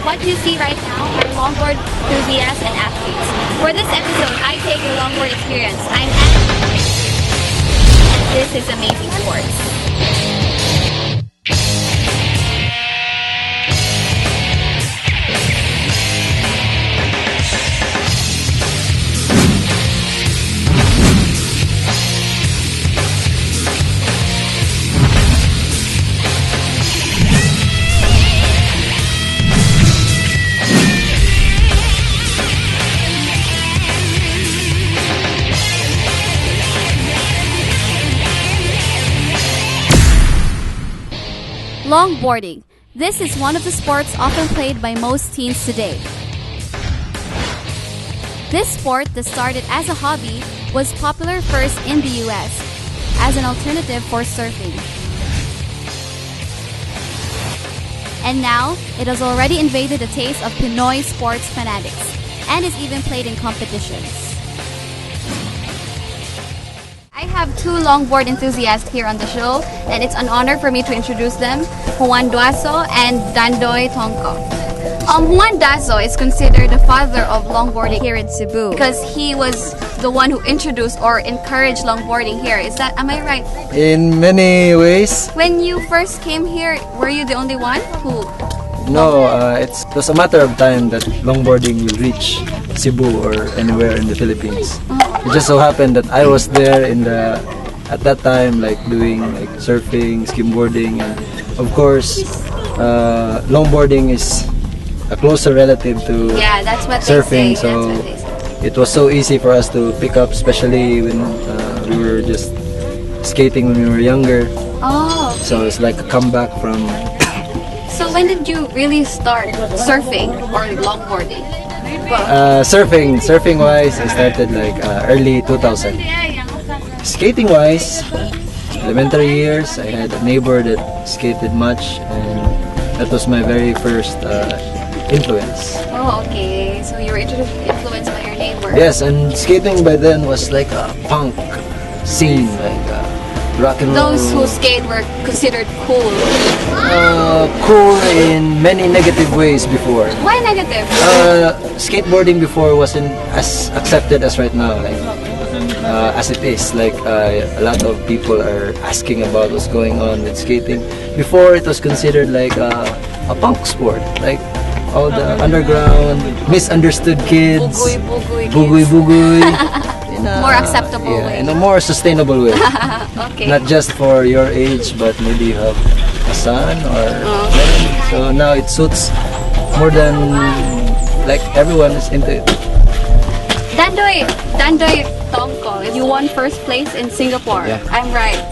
what you see right now are longboard enthusiasts and athletes. For this episode, I take a longboard experience. I'm and this is Amazing Sports. Longboarding. This is one of the sports often played by most teens today. This sport that started as a hobby was popular first in the US as an alternative for surfing. And now, it has already invaded the taste of Pinoy sports fanatics and is even played in competitions. I have two longboard enthusiasts here on the show, and it's an honor for me to introduce them, Juan Duaso and Dandoy Tongko. Juan Duaso is considered the father of longboarding here in Cebu because he was the one who introduced or encouraged longboarding here. Am I right? In many ways. When you first came here, were you the only one who? No, it was a matter of time that longboarding will reach Cebu or anywhere in the Philippines. It just so happened that I was there at that time, like doing like surfing, skimboarding, and of course, longboarding is a closer relative to that's what surfing. They say. So that's what they say. it was so easy for us to pick up, especially when we were just skating when we were younger. Oh. Okay. So it's like a comeback from. So when did you really start surfing or longboarding? Surfing wise, I started like early 2000. Skating wise, elementary years, I had a neighbor that skated much, and that was my very first influence. Oh, okay. So you were influenced by your neighbor. Yes, and skating by then was like a punk scene, like rock and roll. Those who skate were considered cool. Cool in many negative ways before. Why negative? Skateboarding before wasn't as accepted as right now, like as it is. Like a lot of people are asking about what's going on with skating. Before it was considered like a punk sport, like all the underground, misunderstood kids, bugoy. More acceptable way. In a more sustainable way. Okay. Not just for your age, but maybe you have a son or so now it suits more than like everyone is into it. Dandoy Tongko, you won first place in Singapore. Yeah. I'm right.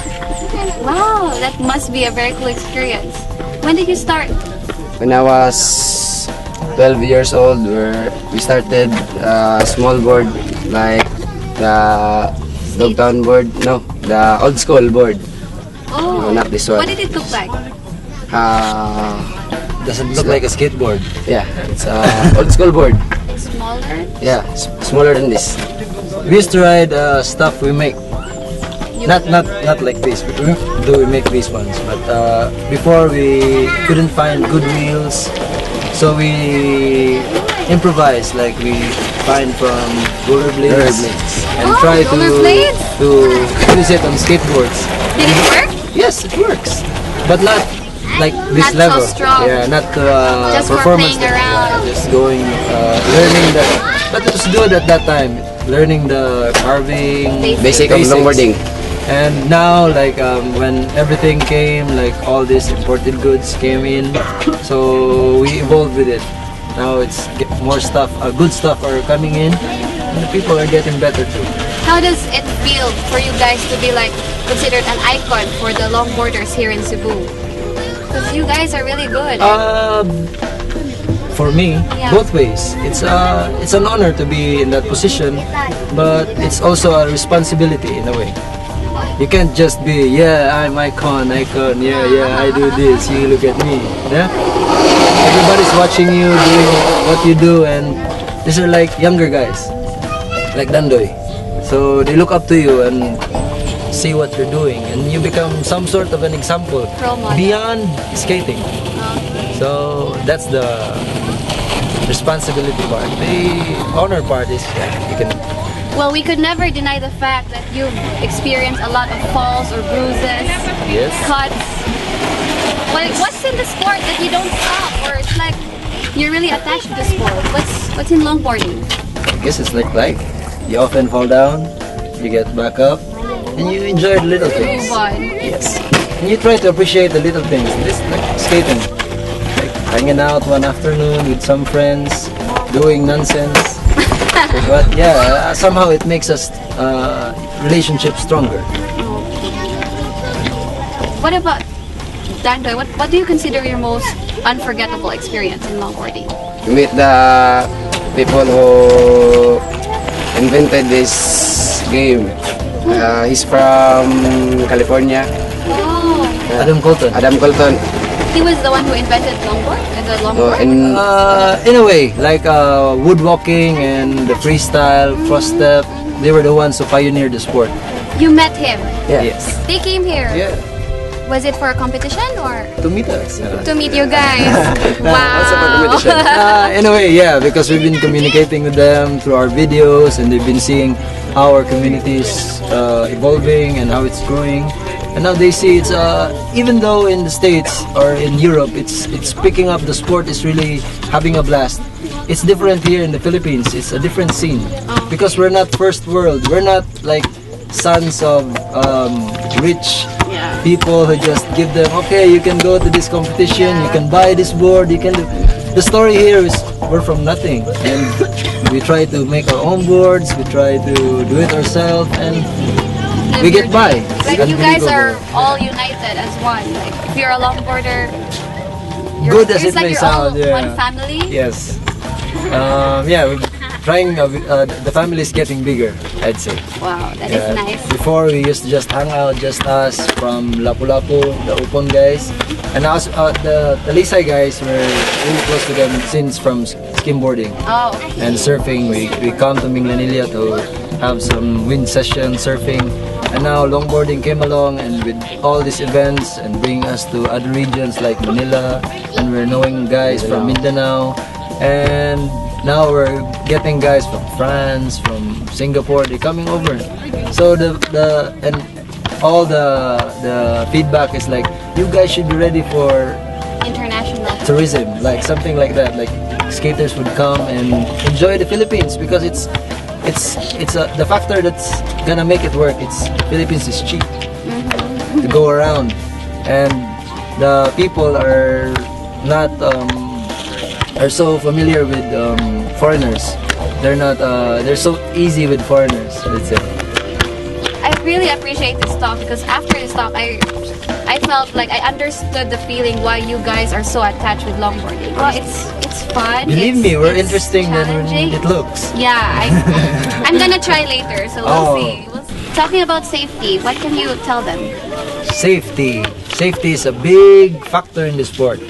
Wow, that must be a very cool experience. When did you start? When I was 12 years old, we started a small board like the Dogtown board, no, the old school board. Oh, No, not this one. What did it look like? Doesn't look like a skateboard. Yeah, it's old school board. Smaller? Yeah, smaller than this. We used to ride stuff we make. Not like this. We make these ones, but before we couldn't find good wheels, so we improvise. Like we find from rollerblades and try to use it on skateboards. Did it work? Yes, it works, but not like this Not so level. strong. Yeah, not Just for performance. playing around. Yeah, just going, learning the. But it was good at that time, learning the carving, Basic of basics. longboarding. And now, like when everything came, like all these imported goods came in, so we evolved with it. Now it's more stuff, good stuff are coming in, and the people are getting better too. How does it feel for you guys to be like considered an icon for the longboarders here in Cebu? Because you guys are really good. For me, Yeah. both ways. It's an honor to be in that position, but it's also a responsibility in a way. You can't just be, I'm icon, yeah, I do this, you look at me. Yeah? Everybody's watching you doing what you do, and these are like younger guys, like Dandoy. So they look up to you and see what you're doing, and you become some sort of an example Role model. beyond skating. So that's the responsibility part. The honor part is you can. Well, we could never deny the fact that you've experienced a lot of falls or bruises, Yes. cuts. What's in the sport that you don't stop, or it's like you're really attached to the sport? What's in longboarding? I guess it's like life. You often fall down, you get back up, and you enjoy the little things. Move on. Yes. And you try to appreciate the little things. This like skating, like hanging out one afternoon with some friends, doing nonsense. But yeah, somehow it makes us relationships stronger. What about Dandoy? What do you consider your most unforgettable experience in longboarding? Meet the people who invented this game. He's from California. Oh, Adam Colton. Adam Colton. he was the one who invented longboard and the longboard. In a way, like woodwalking and the freestyle, cross step, they were the ones who pioneered the sport. You met him. Yeah. Yes. They came here. Yeah. Was it for a competition or To meet us. to meet you guys? Also for competition. In a way, yeah, because we've been communicating with them through our videos, and they've been seeing how our community is evolving and how it's growing. And now they see it's even though in the States or in Europe it's picking up, the sport is really having a blast. It's different here in the Philippines. It's a different scene because we're not first world. We're not like sons of rich people who just give them, okay, you can go to this competition, you can buy this board, you can do. The story here is we're from nothing, and we try to make our own boards, we try to do it ourselves, and we get by. Like you guys are all united as one. Like if you're a longboarder, Good as it's it like may you're all sound, yeah. one family. Yes. Yeah, we're trying, the family is getting bigger, I'd say. Wow, that is Yeah. nice. Before we used to just hang out, just us from Lapu-Lapu, the Upon guys. And now the Talisay guys, were really close to them since from skimboarding Oh, and surfing. We come to Minglanilla to have some wind session surfing. And now longboarding came along, and with all these events and bring us to other regions like Manila, and we're knowing guys from Mindanao, and now we're getting guys from France, from Singapore. They're coming over. So and all the feedback is like, you guys should be ready for international. tourism, like something like that. Like skaters would come and enjoy the Philippines because it's the factor that's gonna make it work. It's Philippines is cheap to go around, and the people are not are so familiar with foreigners. They're not they're so easy with foreigners, let's say. I really appreciate this talk because after this talk, I felt like I understood the feeling why you guys are so attached with longboarding. Well, it's fun. Believe me, we're interesting than challenging. it looks. Yeah, I'm gonna try later, so we'll Oh. see. Talking about safety, what can you tell them? Safety is a big factor in the sport.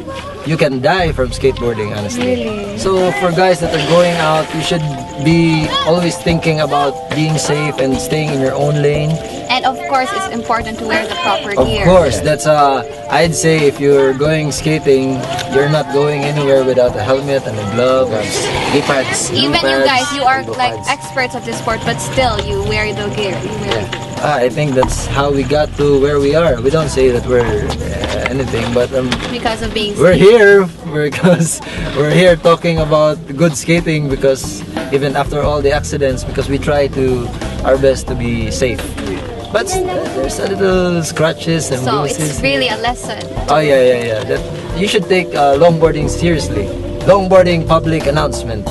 You can die from skateboarding, honestly. Really? So for guys that are going out, you should be always thinking about being safe and staying in your own lane. And of course, it's important to wear the proper Of gear. course, that's I'd say if you're going skating, you're not going anywhere without a helmet and a glove. Knee pads. Even you pads, guys, you are elbow like pads. experts of this sport, but still, you wear the gear. You wear it. I think that's how we got to where we are. We don't say that we're anything, but Because of being we're here because we're here talking about good skating, because even after all the accidents, because we try to our best to be safe. But there's a little scratches and So bruises. it's really a lesson. Oh yeah. That you should take longboarding seriously. Longboarding public announcement.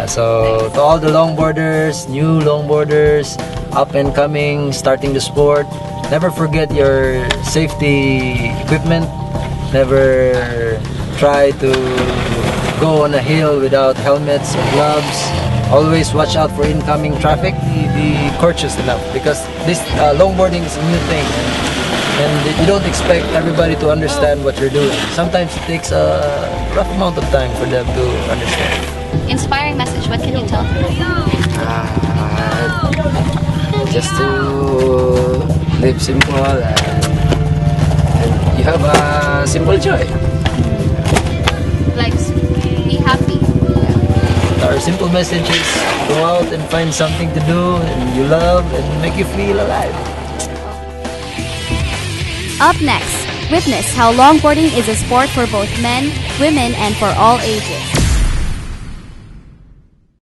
So to all the longboarders, new longboarders, up and coming, starting the sport, never forget your safety equipment. Never try to go on a hill without helmets or gloves. Always watch out for incoming traffic. Be cautious enough, because this longboarding is a new thing, and you don't expect everybody to understand what you're doing. Sometimes it takes a rough amount of time for them to understand. Inspiring message. What can you tell them? Just to live simple, and you have a simple joy. Like, be happy. simple message is go out and find something to do and you love and make you feel alive. Up next, witness how longboarding is a sport for both men, women, and for all ages.